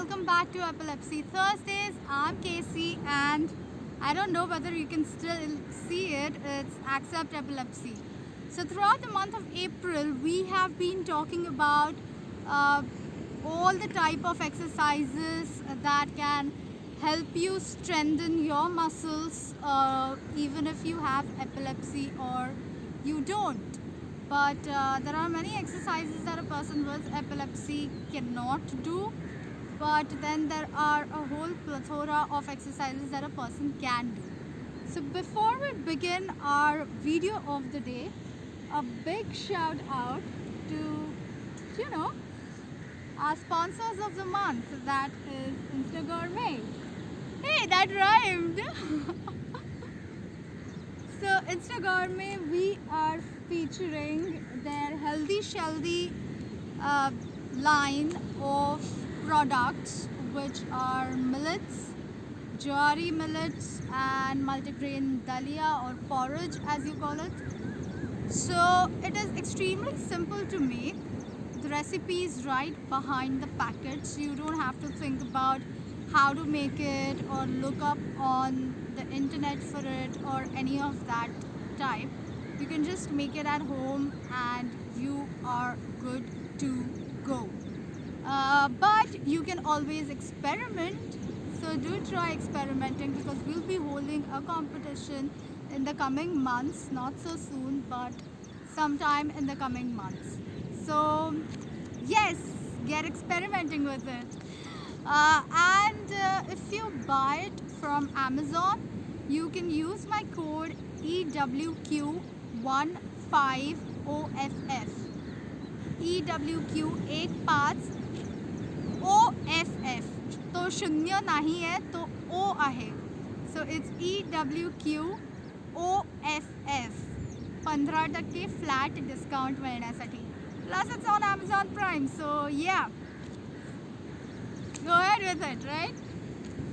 welcome back to Epilepsy Thursdays. I'm Casey and I don't know whether you can still see it, it's Accept Epilepsy. So throughout the month of April, we have been talking about all the type of exercises that can help you strengthen your muscles even if you have epilepsy or you don't. But there are many exercises that a person with epilepsy cannot do. But then there are a whole plethora of exercises that a person can do. So before we begin our video of the day, a big shout out to, our sponsors of the month, that is Instagourmet. Hey, that rhymed! So Instagourmet, we are featuring their Healthy Sheldy line of products, which are millets, jowari millets and multigrain dalia or porridge as you call it. So it is extremely simple to make. The recipe is right behind the packet, so you don't have to think about how to make it or look up on the internet for it or any of that type. You can just make it at home and you are good to go. But you can always experiment, so do try experimenting, because we'll be holding a competition in the coming months, not so soon but sometime in the coming months. So yes, get experimenting with it. And if you buy it from Amazon, you can use my code EWQ15OFF. EWQ 8 पाच OFF, तो शून्य नाही है तो O आहे. So it's EWQ OFF. 15% flat discount मिळण्यासाठी. Plus it's on Amazon Prime, so yeah, go ahead with it, right?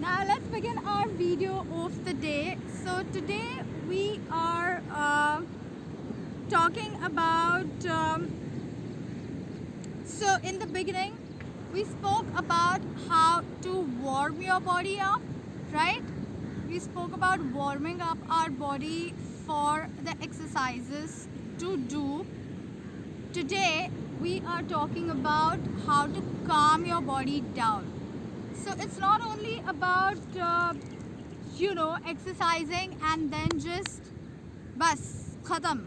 Now let's begin our video of the day. So today we are talking about so in the beginning we spoke about how to warm your body up, right? We spoke about warming up our body for the exercises to do. Today we are talking about how to calm your body down. So it's not only about exercising and then just बस ख़त्म,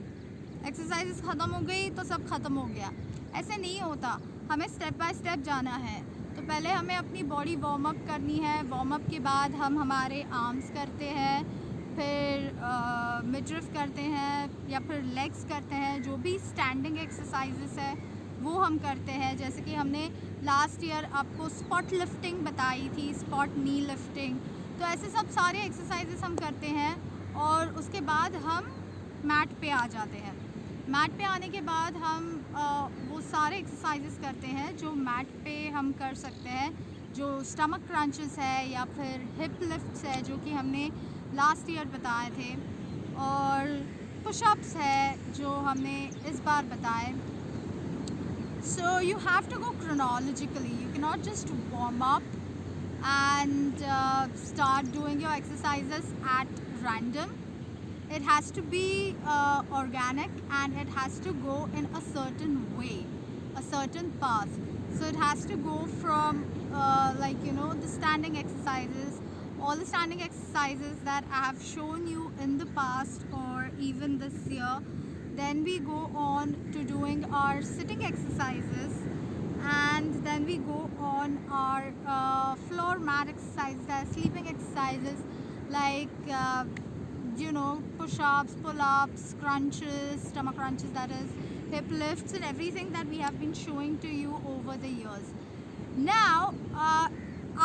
exercises ख़त्म हो गई तो सब ख़त्म हो गया. ऐसे नहीं होता, हमें स्टेप बाय स्टेप जाना है. तो पहले हमें अपनी बॉडी वार्म अप करनी है. वार्म अप के बाद हम हमारे आर्म्स करते हैं, फिर मिडरिफ करते हैं या फिर लेग्स करते हैं. जो भी स्टैंडिंग एक्सरसाइजेस है वो हम करते हैं. जैसे कि हमने लास्ट ईयर आपको स्पॉट लिफ्टिंग बताई थी, स्पॉट नी लिफ्टिंग. तो ऐसे सब सारे एक्सरसाइजेस हम करते हैं और उसके बाद हम मैट पे आ जाते हैं. मैट पे आने के बाद हम वो सारे एक्सरसाइजेस करते हैं जो मैट पे हम कर सकते हैं, जो स्टमक क्रंचेस है या फिर हिप लिफ्ट्स है जो कि हमने लास्ट ईयर बताए थे, और पुशअप्स है जो हमने इस बार बताए. So you have to go chronologically. You cannot just warm up and start doing your exercises at random. It has to be organic and it has to go in a certain way, a certain path. So it has to go from the standing exercises, all the standing exercises that I have shown you in the past or even this year. Then we go on to doing our sitting exercises, and then we go on our floor mat exercises, sleeping exercises like push-ups, pull-ups, crunches, stomach crunches, that is, hip lifts, and everything that we have been showing to you over the years. Now,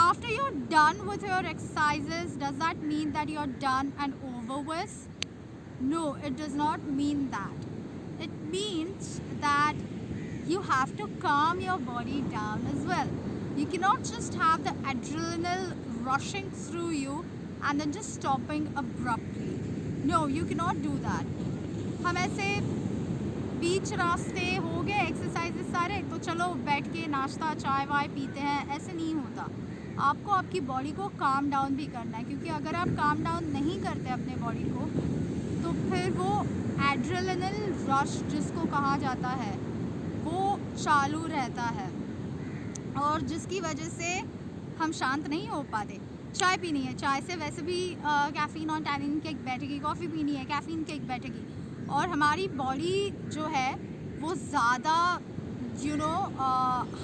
after you're done with your exercises, does that mean that you're done and over with? No, it does not mean that. It means that you have to calm your body down as well. You cannot just have the adrenaline rushing through you and then just stopping abruptly. No, you cannot do that. हम ऐसे बीच रास्ते हो गए exercises सारे, तो चलो बैठ के नाश्ता चाय वाय पीते हैं, ऐसे नहीं होता। आपको आपकी बॉडी को काम डाउन भी करना है, क्योंकि अगर आप काम डाउन नहीं करते अपने बॉडी को, तो फिर वो एड्रेनलिन रश जिसको कहा जाता है वो चालू रहता है, और जिसकी वजह से हम शांत नहीं हो पाते। चाय पीनी है, चाय से वैसे भी कैफ़ीन और टैनिन किक बैठेगी, कॉफ़ी पीनी है, कैफ़ीन किक बैठेगी, और हमारी बॉडी जो है वो ज़्यादा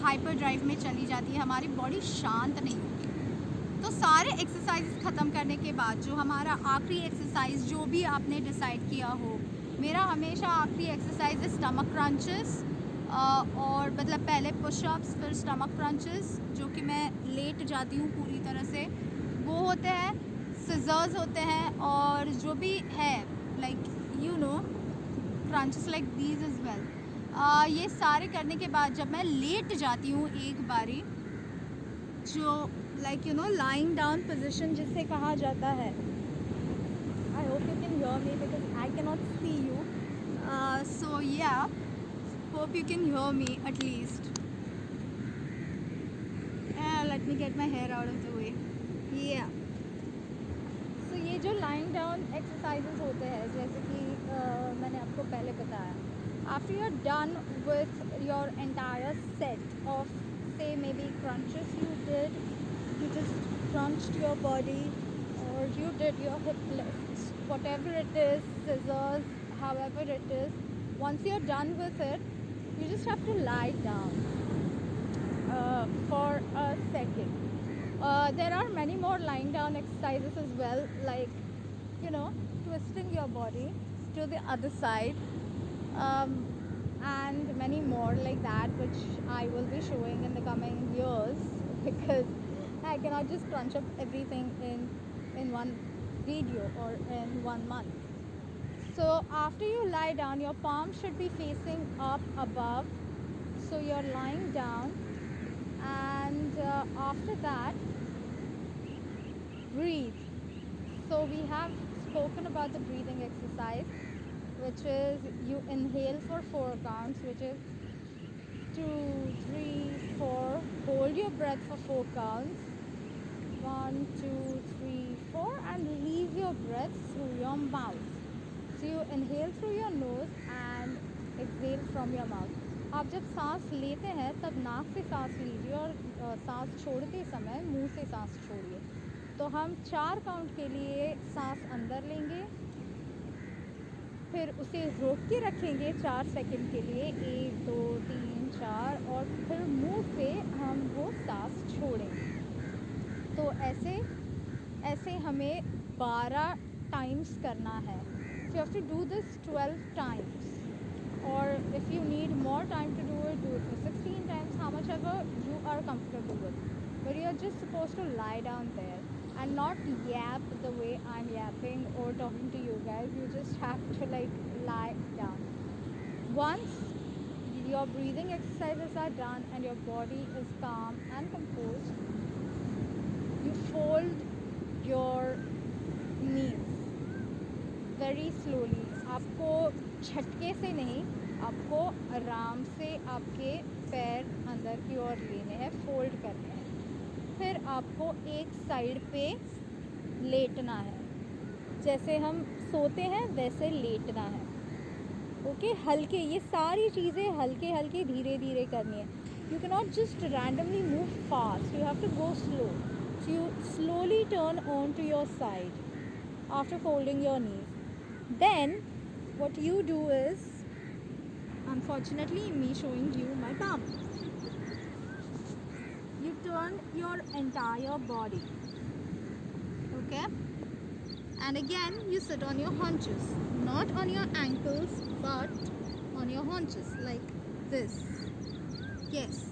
हाइपर ड्राइव में चली जाती है, हमारी बॉडी शांत नहीं होती। तो सारे एक्सरसाइज ख़त्म करने के बाद जो हमारा आखिरी एक्सरसाइज जो भी आपने डिसाइड किया हो, मेरा हमेशा आखिरी एक्सरसाइज है स्टमक क्रंचेस, और मतलब पहले पुशअप्स फिर स्टमक क्रंचेस, जो कि मैं लेट जाती हूँ पूरी तरह से, वो होते हैं। सिजर्स होते हैं, और जो भी है like crunches like these is well. ये सारे करने के बाद जब मैं लेट जाती हूँ एक बारी, जो लाइक लाइंग डाउन पोजीशन जिसे कहा जाता है, I hope you can hear me because I can not see you, so yeah hope you can hear me at least. Let me get my hair out of the way. Yeah. So ये जो lying down exercises होते हैं, जैसे कि मैंने आपको पहले बताया, after you're done with your entire set of say maybe crunches you just crunched your body, or you did your hip lifts, whatever it is, scissors, however it is, once you're done with it, you just have to lie down for a second. There are many more lying down exercises as well, like twisting your body to the other side, and many more like that, which I will be showing in the coming years because I cannot just crunch up everything in one video or in 1 month. So after you lie down, your palms should be facing up above, so you're lying down, and after that breathe. So we have spoken about the breathing exercise, which is you inhale for 4 counts, which is 2, 3, 4, hold your breath for 4 counts, 1, 2, 3, 4, and release your breath through your mouth. So you inhale through your nose and exhale from your mouth. आप जब सांस लेते हैं तब नाक से सांस लीजिए, और सांस छोड़ते समय मुंह से सांस छोड़िए। तो हम 4 काउंट के लिए सांस अंदर लेंगे, फिर उसे रोक के रखेंगे 4 सेकंड के लिए, 1, 2, 3, 4, और फिर मुंह से हम वो सांस छोड़ेंगे। तो ऐसे हमें 12 टाइम्स करना है। So you have to do this 12 times, or if you need more time to do it for 16 times, how much ever you are comfortable with. But you're just supposed to lie down there and not yap the way I'm yapping or talking to you guys. You just have to lie down. Once your breathing exercises are done and your body is calm and composed, you fold your knees very slowly. आपको झटके से नहीं, आपको आराम से आपके पैर अंदर की ओर लेने हैं, फोल्ड करने हैं। फिर आपको एक साइड पे लेटना है, जैसे हम सोते हैं वैसे लेटना है। ओके, हल्के, ये सारी चीज़ें हल्के हल्के धीरे धीरे करनी है। You can not just randomly move fast, you have to go slow. So you slowly turn on to your side after folding your knees. Then what you do is, unfortunately me showing you my palm, you turn your entire body, okay, and again you sit on your haunches, not on your ankles but on your haunches like this. Yes,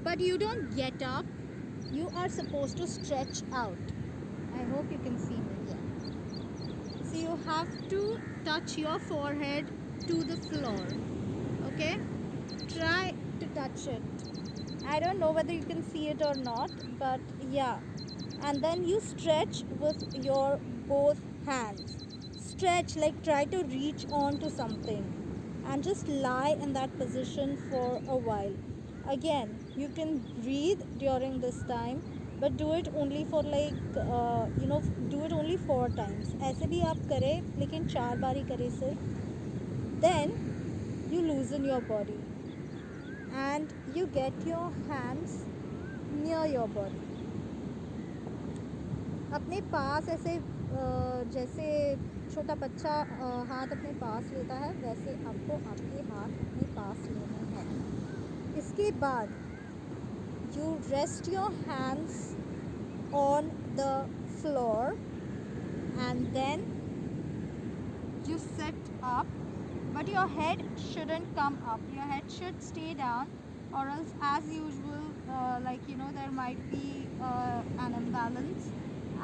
but you don't get up, you are supposed to stretch out. I hope you can see me. Yeah, so you have to touch your forehead to the floor. Okay, try to touch it. I don't know whether you can see it or not, but yeah, and then you stretch with your both hands. Stretch, like try to reach on to something. and just lie in that position for a while. Again, you can breathe during this time, but do it only for do it only 4 times. ऐसे भी आप करें लेकिन 4 बार ही करें सिर्फ. Then you loosen your body and you get your hands near your body. अपने पास ऐसे जैसे छोटा बच्चा हाथ अपने पास लेता है, वैसे आपको आपके हाथ अपने पास लेने हैं. इसके बाद you rest your hands on the floor and then you sit up, but your head shouldn't come up. Your head should stay down, or else, as usual, there might be an imbalance,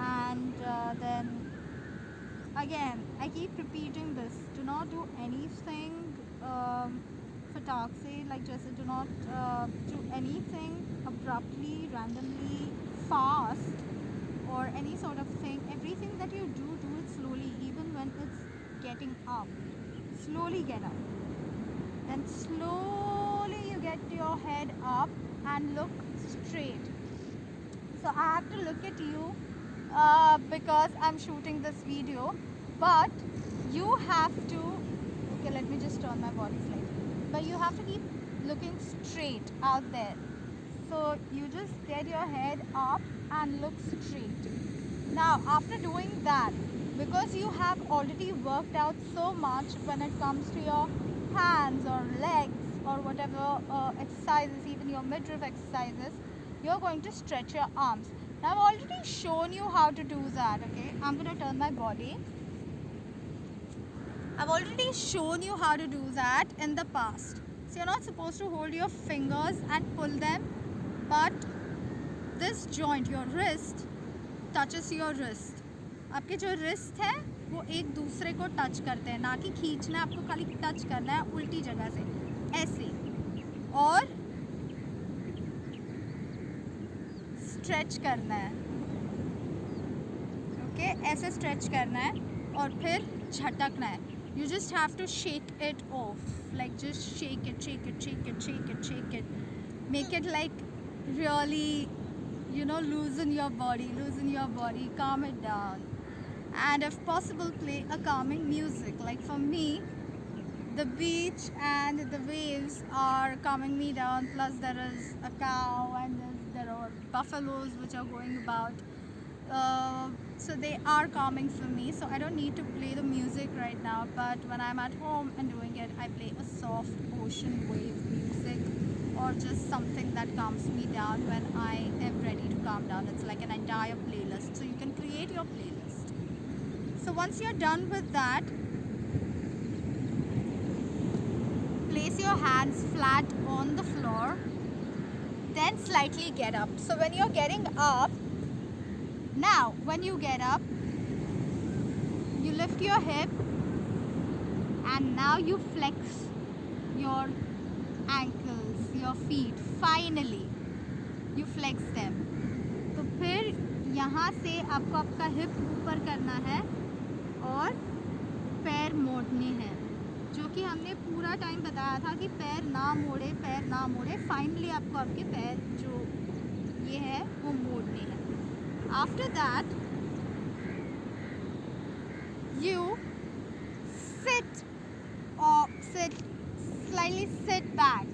and then again, I keep repeating this. Do not do anything fatak se, like just do not do anything abruptly, randomly, fast, or any sort of thing. Everything that you do it slowly, even when it's getting up. Slowly get up. Then slowly you get your head up and look straight. So I have to look at you because I'm shooting this video, but you have to, okay, let me just turn my body slightly, but you have to keep looking straight out there. So you just get your head up and look straight. Now after doing that, because you have already worked out so much when it comes to your hands or legs or whatever exercises, even your midriff exercises, you're going to stretch your arms. Now I've already shown you how to do that, okay? I'm going to turn my body. I've already shown you how to do that in the past. So you're not supposed to hold your fingers and pull them, but this joint, your wrist, touches your wrist. आपके जो wrist है वो एक दूसरे को touch करते हैं, ना कि खींचना है, आपको खाली टच करना है उल्टी जगह से ऐसे, और स्ट्रेच करना है. ओके, ऐसे स्ट्रेच करना है और फिर झटकना है. You just have to shake it off, like just shake it, shake it, shake it, shake it, shake it. Make it like really, loosen your body, calm it down, and if possible play a calming music. Like for me, the beach and the waves are calming me down, plus there is a cow and there are buffaloes which are going about, so they are calming for me, so I don't need to play the music right now. But when I'm at home and doing it, I play a soft ocean wave music, or just something that calms me down when I am ready to calm down. It's like an entire playlist, so you can create your playlist. So once you're done with that, place your hands flat on the floor, then slightly get up. So when you're getting up, now when you get up, you lift your hip, and now you flex your ankles, your feet. Finally you flex them. तो फिर यहाँ से आपको आपका hip ऊपर करना है और पैर मोड़ने हैं, जो कि हमने पूरा टाइम बताया था कि पैर ना मोड़े, पैर ना मोड़े. फाइनली आपको आपके पैर जो ये है वो मोड़ने हैं. After that you slightly sit back,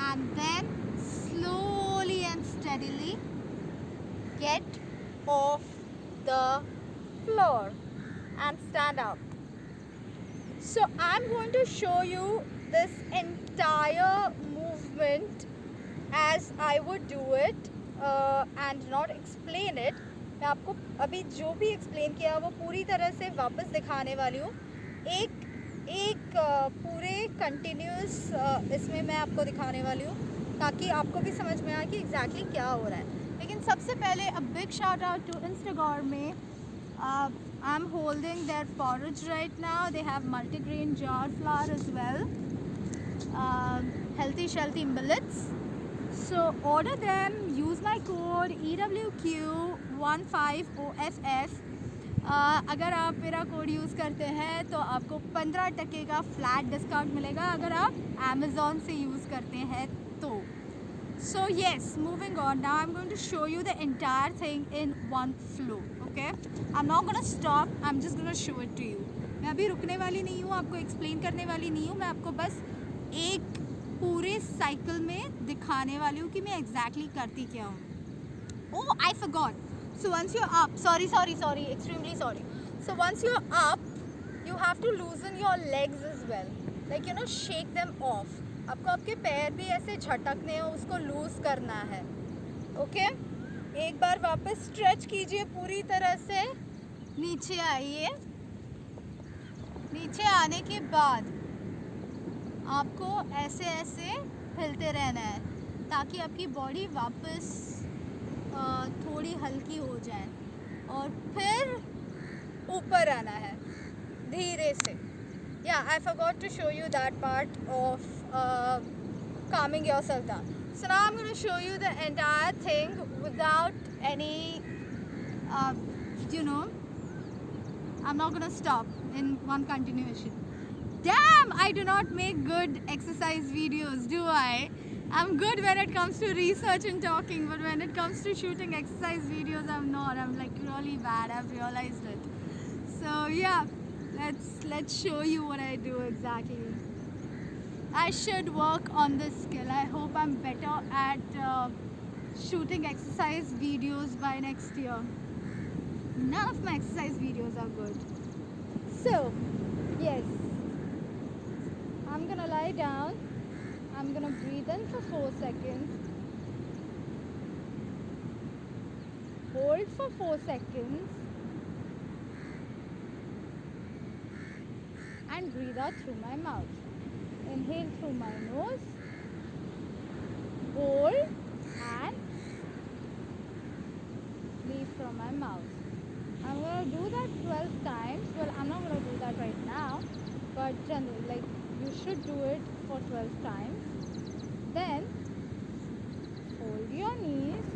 and then slowly and steadily get off the floor and stand up. So I'm going to show you this entire movement as I would do it and not explain it. मैं आपको अभी जो भी explain किया वो पूरी तरह से वापस दिखाने वाली हूँ. एक पूरे कंटिन्यूस इसमें मैं आपको दिखाने वाली हूँ, ताकि आपको भी समझ में आए कि एग्जैक्टली क्या हो रहा है. लेकिन सबसे पहले a big shout out to Instagourmet. I'm holding their porridge right now. They have multigrain jar flour as well, healthy shelty millets. So order them, use my code EWQ15OFF. अगर आप मेरा कोड यूज़ करते हैं तो आपको 15% का flat discount मिलेगा अगर आप अमेज़ॉन से यूज़ करते हैं तो. So yes, moving on. Now I'm going to show you the entire thing in one flow. Okay? I'm not gonna stop. I'm just gonna show it to you. मैं अभी रुकने वाली नहीं हूँ, आपको एक्सप्लेन करने वाली नहीं हूँ. मैं आपको बस एक पूरे साइकिल में दिखाने वाली हूँ कि मैं एग्जैक्टली करती क्या हूँ. Oh, I forgot. So once you're up, sorry, extremely sorry. So once you're up, you have to loosen your legs as well. Like, you know, shake them off. आपको आपके पैर भी ऐसे झटकने हैं, उसको लूज करना है. ओके? एक बार वापस स्ट्रेच कीजिए पूरी तरह से. नीचे आइए. नीचे आने के बाद आपको ऐसे ऐसे हिलते रहना है ताकि आपकी बॉडी वापस थोड़ी हल्की हो जाए और फिर ऊपर आना है धीरे से. Yeah, I forgot to show you that part of calming yourself down. So now I'm going to show you the entire thing without any, you know, I'm not going to stop in one continuation. Damn, I do not make good exercise videos, do I? I'm good when it comes to research and talking, but when it comes to shooting exercise videos, I'm not. I'm like really bad. I've realized it. So yeah, let's show you what I do exactly. I should work on this skill. I hope I'm better at shooting exercise videos by next year. None of my exercise videos are good. So yes, I'm gonna lie down. I'm gonna breathe in for 4 seconds, hold for 4 seconds, and breathe out through my mouth. Inhale through my nose, hold, and leave from my mouth. I'm gonna do that 12 times. Well, I'm not gonna do that right now, but generally, like, you should do it for 12 times. Then fold your knees,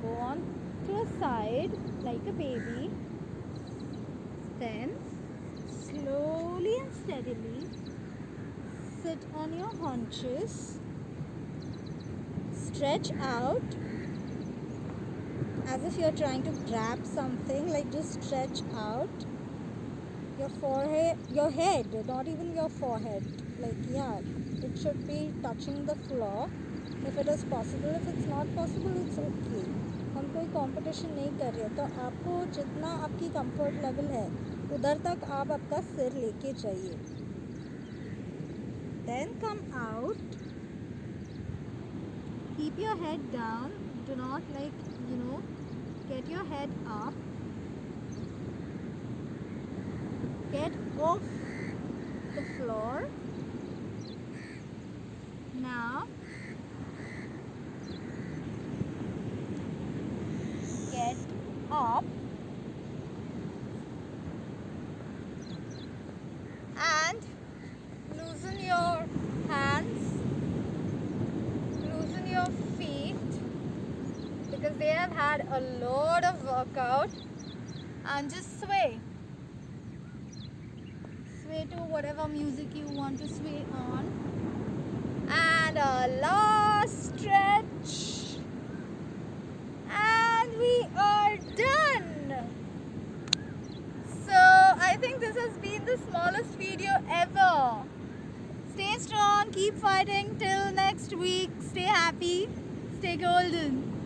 go on to a side like a baby, then slowly and steadily sit on your haunches, stretch out as if you're trying to grab something, like just stretch out your forehead, your head, not even your forehead. Like, yeah, it should be touching the floor if it is possible. If it's not possible, it's okay. हम कोई competition नहीं कर रहे, तो आपको जितना आपकी comfort level है उधर तक आप आपका सिर लेके जाइए. Then come out, keep your head down, do not, like, you know, get your head up, get off the floor. Now get up and loosen your hands, loosen your feet, because they have had a lot of workout, and just sway to whatever music you want to sway on. And a last stretch, and we are done. So I think this has been the smallest video ever. Stay strong, keep fighting till next week. Stay happy, stay golden.